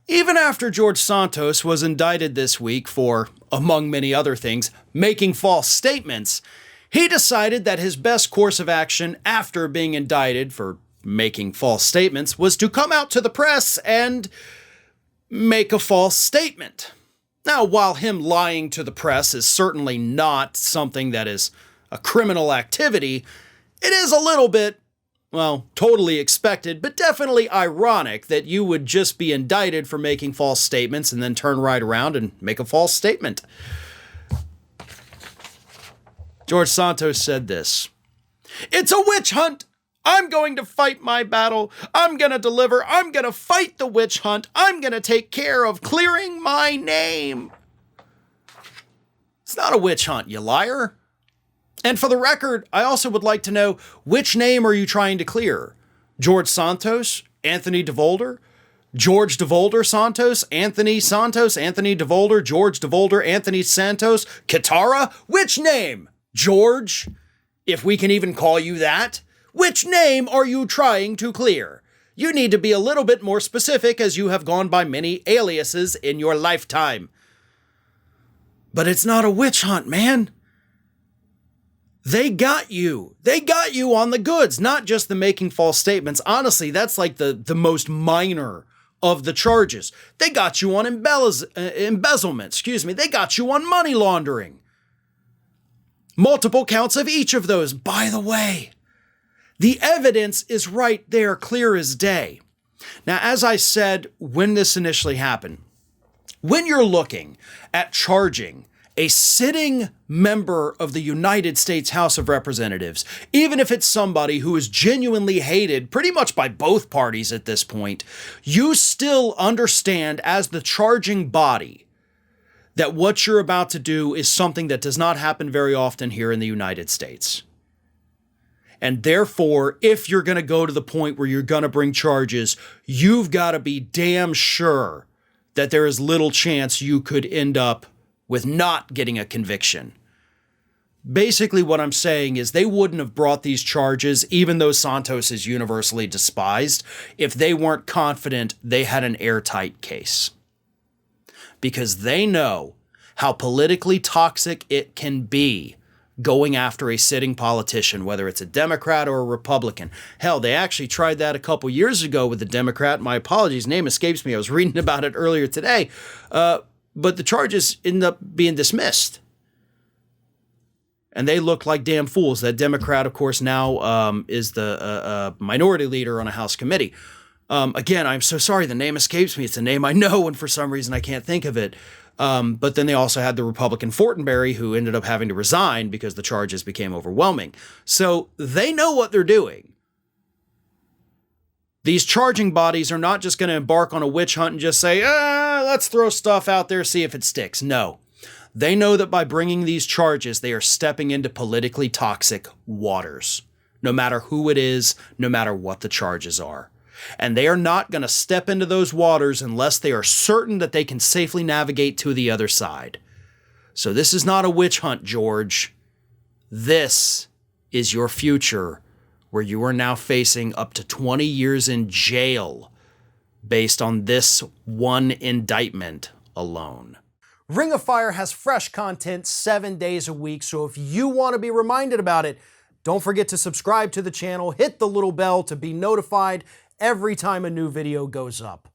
Even after George Santos was indicted this week for, among many other things, making false statements, he decided that his best course of action after being indicted for making false statements was to come out to the press and make a false statement. Now, while him lying to the press is certainly not something that is a criminal activity, it is a little bit, well, totally expected, but definitely ironic that you would just be indicted for making false statements and then turn right around and make a false statement. George Santos said this: "It's a witch hunt. I'm going to fight my battle. I'm going to deliver. I'm going to fight the witch hunt. I'm going to take care of clearing my name." It's not a witch hunt, you liar. And for the record, I also would like to know, which name are you trying to clear? George Santos? Anthony DeVolder? George DeVolder Santos? Anthony Santos? Anthony DeVolder? George DeVolder? Anthony Santos? Katara? Which name? George? If we can even call you that? Which name are you trying to clear? You need to be a little bit more specific, as you have gone by many aliases in your lifetime. But it's not a witch hunt, man. They got you. They got you on the goods, not just the making false statements. Honestly, that's like the most minor of the charges. They got you on embezzlement. They got you on money laundering. Multiple counts of each of those, by the way. The evidence is right there, clear as day. Now, as I said when this initially happened, when you're looking at charging a sitting member of the United States House of Representatives, even if it's somebody who is genuinely hated pretty much by both parties at this point, you still understand as the charging body that what you're about to do is something that does not happen very often here in the United States. And therefore, if you're going to go to the point where you're going to bring charges, you've got to be damn sure that there is little chance you could end up with not getting a conviction. Basically, what I'm saying is they wouldn't have brought these charges, even though Santos is universally despised, if they weren't confident they had an airtight case. Because they know how politically toxic it can be going after a sitting politician, whether it's a Democrat or a Republican. Hell, they actually tried that a couple years ago with a Democrat. My apologies, name escapes me. I was reading about it earlier today. But the charges ended up being dismissed. And they look like damn fools. That Democrat, of course, now is the minority leader on a House committee. Again, I'm so sorry, the name escapes me. It's a name I know, and for some reason I can't think of it. But then they also had the Republican Fortenberry, who ended up having to resign because the charges became overwhelming. So they know what they're doing. These charging bodies are not just going to embark on a witch hunt and just say, let's throw stuff out there, see if it sticks. No. They know that by bringing these charges, they are stepping into politically toxic waters, no matter who it is, no matter what the charges are. And they are not going to step into those waters unless they are certain that they can safely navigate to the other side. So this is not a witch hunt, George. This is your future, where you are now facing up to 20 years in jail based on this one indictment alone. Ring of Fire has fresh content 7 days a week, so if you want to be reminded about it, don't forget to subscribe to the channel, hit the little bell to be notified every time a new video goes up.